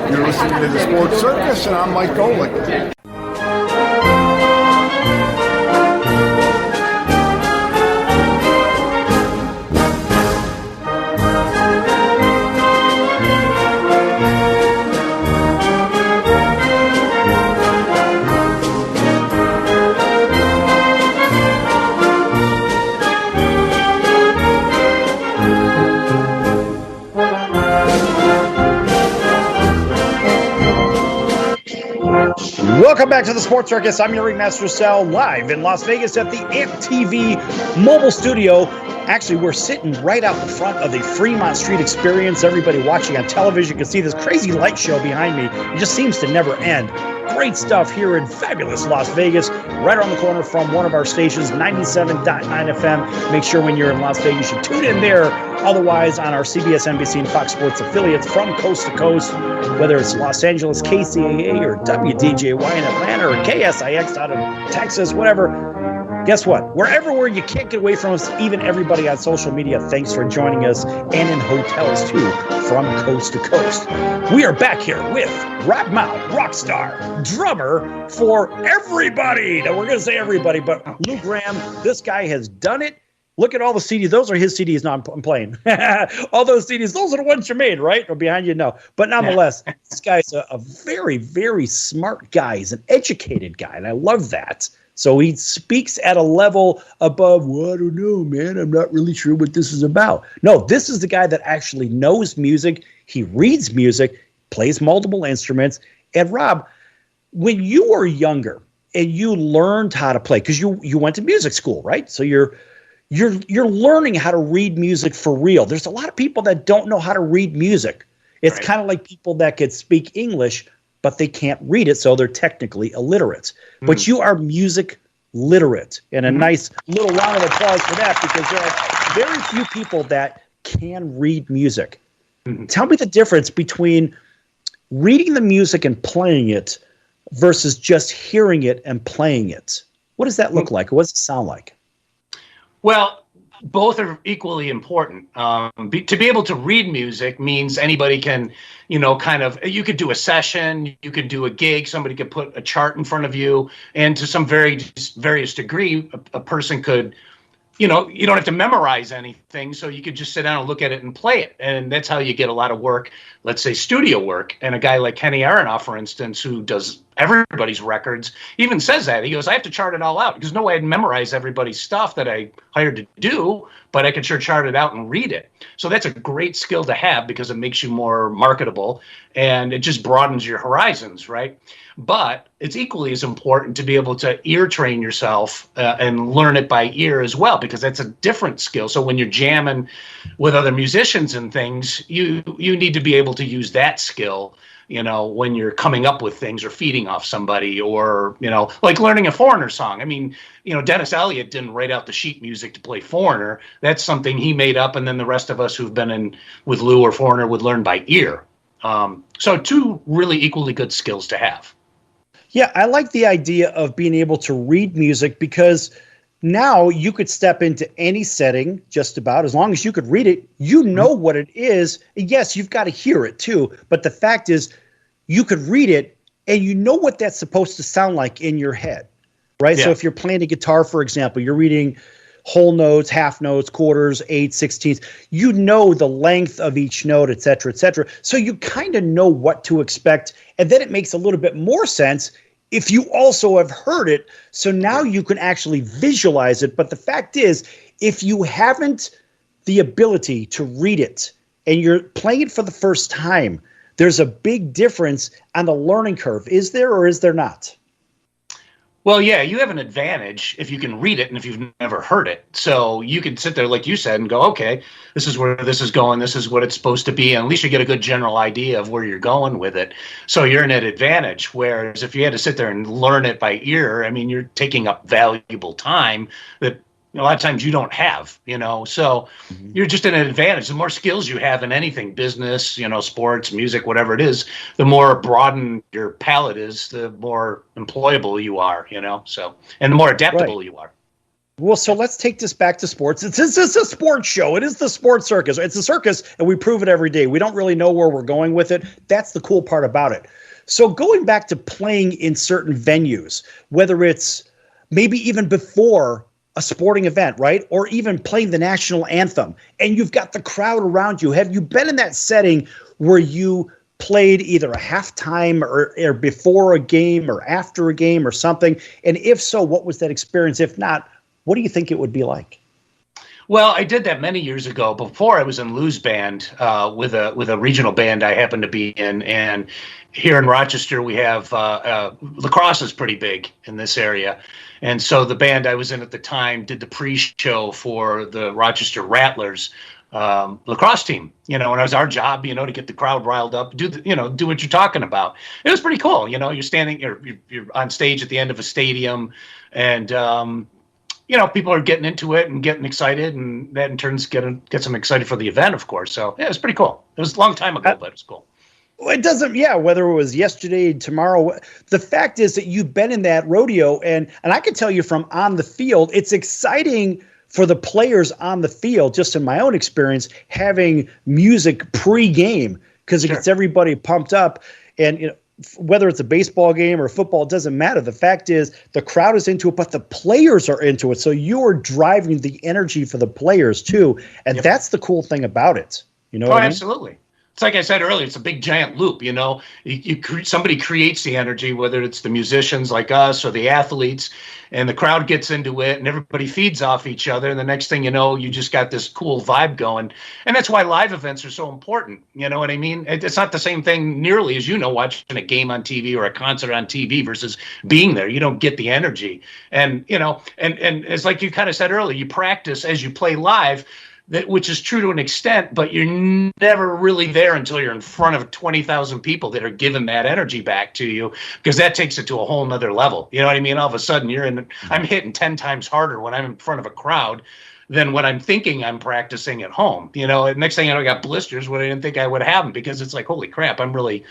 [SPEAKER 8] You're listening to the Sports Circus, and I'm Mike Golick.
[SPEAKER 1] Welcome back to the Sports Circus. I'm your ringmaster Sal, live in Las Vegas at the AMP-TV mobile studio. Actually, we're sitting right out in front of the Fremont Street Experience. Everybody watching on television can see this crazy light show behind me. It just seems to never end. Great stuff here in fabulous Las Vegas, right around the corner from one of our stations, 97.9 FM. Make sure when you're in Las Vegas, you tune in there. Otherwise, on our CBS, NBC, and Fox Sports affiliates from coast to coast, whether it's Los Angeles, KCAA, or WDJY in Atlanta, or KSIX out of Texas, whatever. Guess what? We're everywhere. You can't get away from us, even everybody on social media. Thanks for joining us, and in hotels, too, from coast to coast. We are back here with Rob Mount, rock star, drummer for everybody. Now, we're going to say everybody, but Lou Gramm, this guy has done it. Look at all the CDs. Those are his CDs. No, I'm playing. All those CDs, those are the ones you made, right? Or behind you? No. But nonetheless, this guy's a very, very smart guy. He's an educated guy, and I love that. So he speaks at a level above, well, I don't know, man. I'm not really sure what this is about. No, this is the guy that actually knows music. He reads music, plays multiple instruments. And Rob, when you were younger and you learned how to play, because you went to music school, right? So you're learning how to read music for real. There's a lot of people that don't know how to read music. It's kind of like people that could speak English, but they can't read it, so they're technically illiterate. But you are music literate. And a nice little round of applause for that, because there are very few people that can read music. Tell me the difference between reading the music and playing it versus just hearing it and playing it. What does that look like? What does it sound like?
[SPEAKER 2] Well, both are equally important. To be able to read music means anybody can, you could do a session, you could do a gig, somebody could put a chart in front of you, and to some various degree, a person could, you don't have to memorize anything, so you could just sit down and look at it and play it. And that's how you get a lot of work, let's say studio work. And a guy like Kenny Aronoff, for instance, who does everybody's records, even says that. He goes, I have to chart it all out, because no way I'd memorize everybody's stuff that I hired to do, but I could sure chart it out and read it. So that's a great skill to have, because it makes you more marketable and it just broadens your horizons, right? But it's equally as important to be able to ear train yourself and learn it by ear as well, because that's a different skill. So when you're jamming with other musicians and things, you need to be able to use that skill, when you're coming up with things or feeding off somebody, or, like learning a Foreigner song. I mean, Dennis Elliott didn't write out the sheet music to play Foreigner. That's something he made up, and then the rest of us who've been in with Lou or Foreigner would learn by ear. So two really equally good skills to have.
[SPEAKER 1] Yeah, I like the idea of being able to read music, because now you could step into any setting just about, as long as you could read it, what it is. Yes, you've got to hear it too, but the fact is you could read it and you know what that's supposed to sound like in your head, right? Yeah. So if you're playing a guitar, for example, you're reading whole notes, half notes, quarters, eighths, sixteenths. You know the length of each note, et cetera, et cetera. So you kind of know what to expect. And then it makes a little bit more sense if you also have heard it. So now you can actually visualize it. But the fact is, if you haven't the ability to read it and you're playing it for the first time, there's a big difference on the learning curve. Is there, or is there not?
[SPEAKER 2] Well, yeah, you have an advantage if you can read it and if you've never heard it. So you can sit there, like you said, and go, okay, this is where this is going. This is what it's supposed to be. And at least you get a good general idea of where you're going with it. So you're in an advantage. Whereas if you had to sit there and learn it by ear, I mean, you're taking up valuable time that a lot of times you don't have, so you're just in an advantage. The more skills you have in anything, business, sports, music, whatever it is, the more broadened your palette is, the more employable you are, so, and the more adaptable you are.
[SPEAKER 1] Well, so let's take this back to sports. It's a sports show. It is the sports circus. It's a circus, and we prove it every day. We don't really know where we're going with it. That's the cool part about it. So going back to playing in certain venues, whether it's maybe even before a sporting event, right? Or even playing the national anthem, and you've got the crowd around you. Have you been in that setting where you played either a halftime or before a game or after a game or something? And if so, what was that experience? If not, what do you think it would be like?
[SPEAKER 2] Well, I did that many years ago. Before I was in Lou's band with a regional band I happened to be in, and here in Rochester we have lacrosse is pretty big in this area, and so the band I was in at the time did the pre-show for the Rochester Rattlers lacrosse team. And it was our job, to get the crowd riled up, do what you're talking about. It was pretty cool. You're standing, you're on stage at the end of a stadium, and people are getting into it and getting excited, and that in turn gets them excited for the event, of course. So yeah, it was pretty cool. It was a long time ago, but it was cool.
[SPEAKER 1] It doesn't, whether it was yesterday, tomorrow, the fact is that you've been in that rodeo, and I can tell you from on the field, it's exciting for the players on the field, just in my own experience, having music pre-game, because it gets everybody pumped up. And whether it's a baseball game or football, it doesn't matter. The fact is the crowd is into it, but the players are into it. So you're driving the energy for the players too. And that's the cool thing about it. You know what I mean?
[SPEAKER 2] Absolutely. It's like I said earlier, it's a big giant loop. Somebody creates the energy, whether it's the musicians like us or the athletes, and the crowd gets into it and everybody feeds off each other. And the next thing you know, you just got this cool vibe going. And that's why live events are so important. You know what I mean? It's not the same thing nearly as, watching a game on TV or a concert on TV versus being there. You don't get the energy. And, and it's like you kind of said earlier, you practice as you play live. Which is true to an extent, but you're never really there until you're in front of 20,000 people that are giving that energy back to you, because that takes it to a whole nother level. You know what I mean? All of a sudden I'm hitting 10 times harder when I'm in front of a crowd than what I'm thinking I'm practicing at home. Next thing I got blisters when I didn't think I would have them, because it's like, holy crap, I'm really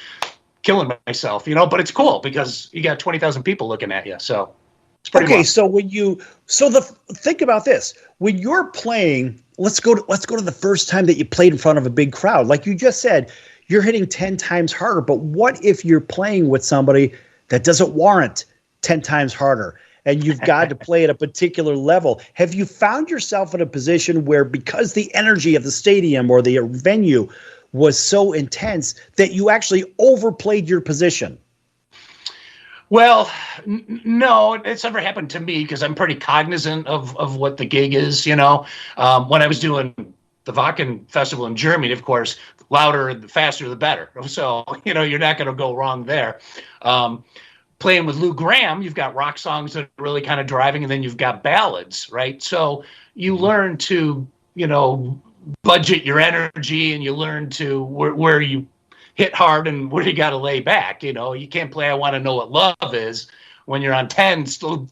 [SPEAKER 2] killing myself, but it's cool because you got 20,000 people looking at you. So it's pretty
[SPEAKER 1] okay. Well. So think about this, when you're playing, let's go to the first time that you played in front of a big crowd. Like you just said, you're hitting 10 times harder. But what if you're playing with somebody that doesn't warrant 10 times harder, and you've got to play at a particular level? Have you found yourself in a position where, because the energy of the stadium or the venue was so intense, that you actually overplayed your position?
[SPEAKER 2] Well, no, it's never happened to me, because I'm pretty cognizant of what the gig is. When I was doing the Wacken Festival in Germany, of course, louder and faster the better. So, you're not going to go wrong there. Playing with Lou Gramm, you've got rock songs that are really kind of driving, and then you've got ballads, right? So you learn to, budget your energy, and you learn to where you hit hard and where you got to lay back. You can't play I Want to Know What Love Is when you're on 10 still,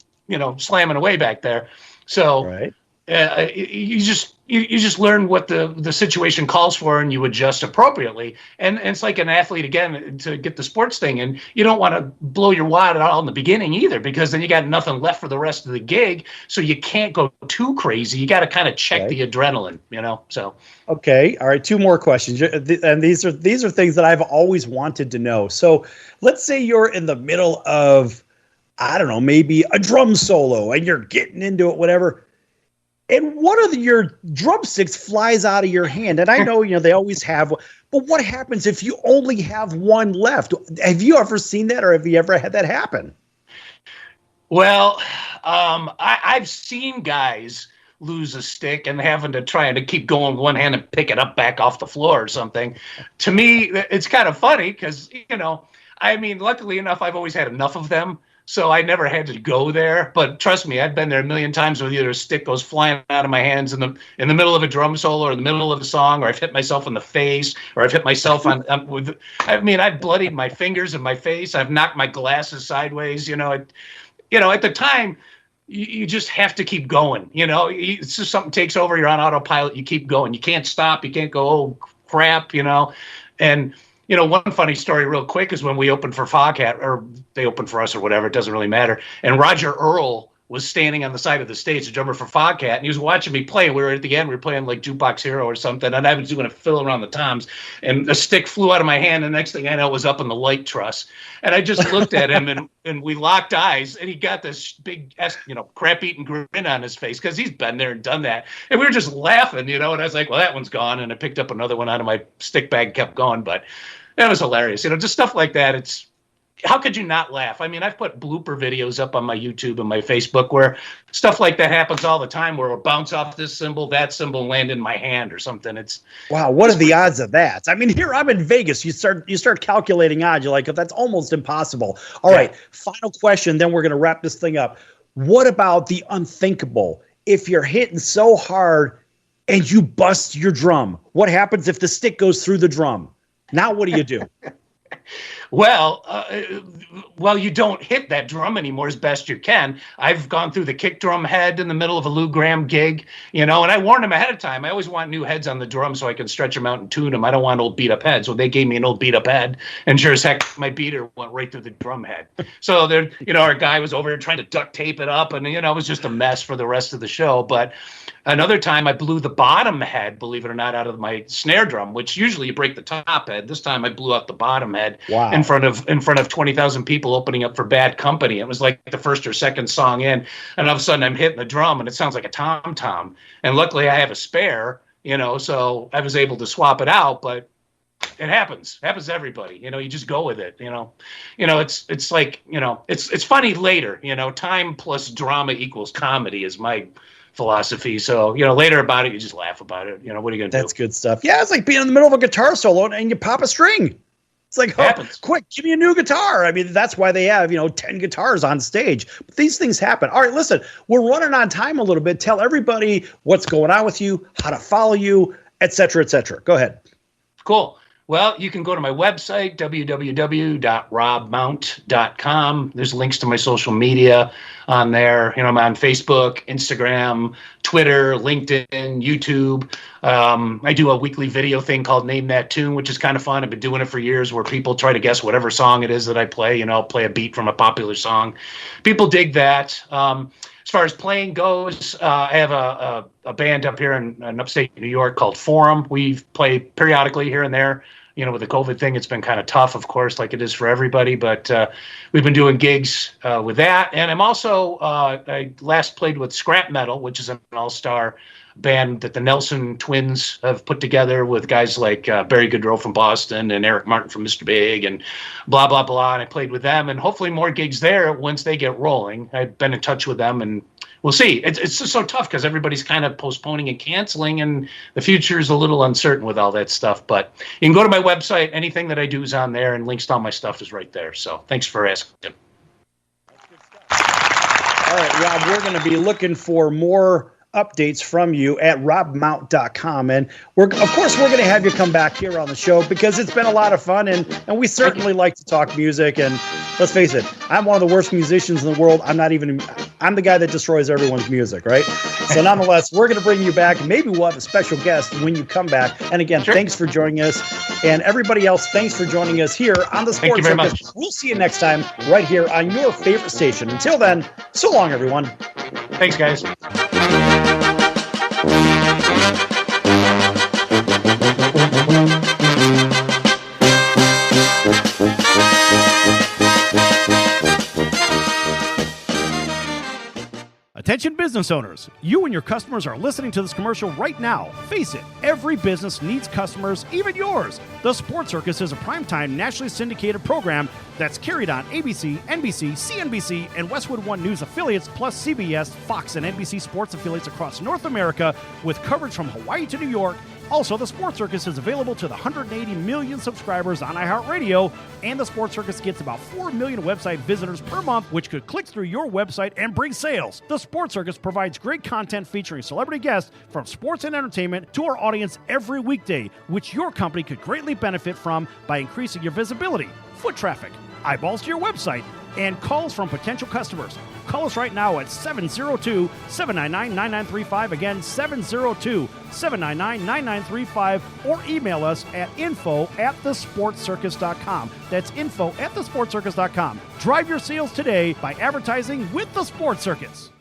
[SPEAKER 2] slamming away back there. So
[SPEAKER 1] right.
[SPEAKER 2] You just learn what the situation calls for, and you adjust appropriately. And it's like an athlete, again, to get the sports thing, and you don't want to blow your wad out in the beginning either, because then you got nothing left for the rest of the gig. So you can't go too crazy. You got to kind of check the adrenaline, so.
[SPEAKER 1] Okay. All right. 2 more questions. And these are things that I've always wanted to know. So let's say you're in the middle of, I don't know, maybe a drum solo, and you're getting into it, whatever, and one of your drumsticks flies out of your hand. And I know, they always have, but what happens if you only have one left? Have you ever seen that, or have you ever had that happen?
[SPEAKER 2] Well, I've seen guys lose a stick and having to try to keep going with one hand and pick it up back off the floor or something. To me, it's kind of funny because, luckily enough, I've always had enough of them. So I never had to go there, but trust me, I've been there a million times where either a stick goes flying out of my hands in the middle of a drum solo or in the middle of a song, or I've hit myself in the face, or I've hit myself I've bloodied my fingers and my face. I've knocked my glasses sideways. At the time, you just have to keep going. It's just something takes over. You're on autopilot. You keep going. You can't stop. You can't go, oh crap. And one funny story real quick is when we opened for Foghat, or they opened for us or whatever, it doesn't really matter. And Roger Earl was standing on the side of the stage, the drummer for Foghat, and he was watching me play. We were at the end, we were playing like Jukebox Hero or something, and I was doing a fill around the toms, and a stick flew out of my hand, and the next thing I know, it was up in the light truss. And I just looked at him, and we locked eyes, and he got this big, crap-eating grin on his face, because he's been there and done that. And we were just laughing, and I was like, well, that one's gone, and I picked up another one out of my stick bag, kept going, but that was hilarious. Just stuff like that. how could you not laugh? I mean, I've put blooper videos up on my YouTube and my Facebook where stuff like that happens all the time, where it'll bounce off this symbol, that symbol, and land in my hand or something. It's
[SPEAKER 1] wow. What are the odds of that? I mean, here I'm in Vegas. You start calculating odds. You're like, that's almost impossible. All right. Final question. Then we're going to wrap this thing up. What about the unthinkable? If you're hitting so hard and you bust your drum, what happens if the stick goes through the drum? Now, what do you do?
[SPEAKER 2] Well, you don't hit that drum anymore as best you can. I've gone through the kick drum head in the middle of a Lou Gramm gig, and I warned them ahead of time. I always want new heads on the drum so I can stretch them out and tune them. I don't want old beat up heads. So they gave me an old beat up head, and sure as heck, my beater went right through the drum head. So there, our guy was over here trying to duct tape it up, and it was just a mess for the rest of the show. But another time I blew the bottom head, believe it or not, out of my snare drum, which usually you break the top head. This time I blew out the bottom head.
[SPEAKER 1] Wow.
[SPEAKER 2] In front of 20,000 people opening up for Bad Company. It was like the first or second song in, and all of a sudden I'm hitting the drum and it sounds like a tom-tom. And luckily I have a spare, so I was able to swap it out, but it happens to everybody. You just go with it. It's like, it's funny later. Time plus drama equals comedy is my philosophy. So, later about it, you just laugh about it. What are you going to do?
[SPEAKER 1] That's good stuff. Yeah, it's like being in the middle of a guitar solo and you pop a string. It's like, quick, give me a new guitar. I mean, that's why they have, 10 guitars on stage. But these things happen. All right, listen, we're running on time a little bit. Tell everybody what's going on with you, how to follow you, et cetera, et cetera. Go ahead.
[SPEAKER 2] Cool. Well, you can go to my website, www.robmount.com. There's links to my social media on there. I'm on Facebook, Instagram, Twitter, LinkedIn, YouTube. I do a weekly video thing called Name That Tune, which is kind of fun. I've been doing it for years, where people try to guess whatever song it is that I play. I'll play a beat from a popular song. People dig that. As far as playing goes, I have a band up here in upstate New York called Forum. We play periodically here and there. With the COVID thing, it's been kind of tough, of course, like it is for everybody. But we've been doing gigs with that. And I'm also, I last played with Scrap Metal, which is an all-star band that the Nelson twins have put together with guys like Barry Goodrow from Boston and Eric Martin from Mr. Big and blah, blah, blah. And I played with them, and hopefully more gigs there once they get rolling. I've been in touch with them, and we'll see. It's just so tough because everybody's kind of postponing and canceling, and the future is a little uncertain with all that stuff. But you can go to my website. Anything that I do is on there, and links to all my stuff is right there. So thanks for asking.
[SPEAKER 1] All right, Rob, we're going to be looking for more updates from you at robmount.com. And of course, we're going to have you come back here on the show because it's been a lot of fun, and we certainly like to talk music. And let's face it, I'm one of the worst musicians in the world. I'm the guy that destroys everyone's music, right? So nonetheless, we're going to bring you back. Maybe we'll have a special guest when you come back. And again, Thanks for joining us. And everybody else, thanks for joining us here on the Sports Circus. We'll see you next time right here on your favorite station. Until then, so long, everyone.
[SPEAKER 2] Thanks, guys.
[SPEAKER 4] Attention business owners, you and your customers are listening to this commercial right now. Face it, every business needs customers, even yours. The Sports Circus is a primetime nationally syndicated program that's carried on ABC, NBC, CNBC, and Westwood One News affiliates, plus CBS, Fox, and NBC sports affiliates across North America, with coverage from Hawaii to New York. Also, the Sports Circus is available to the 180 million subscribers on iHeartRadio, and the Sports Circus gets about 4 million website visitors per month, which could click through your website and bring sales. The Sports Circus provides great content featuring celebrity guests from sports and entertainment to our audience every weekday, which your company could greatly benefit from by increasing your visibility, foot traffic, eyeballs to your website, and calls from potential customers. Call us right now at 702-799-9935. Again, 702-799-9935. Or email us at info@thesportscircus.com. That's info@thesportscircus.com. Drive your sales today by advertising with the Sports Circus.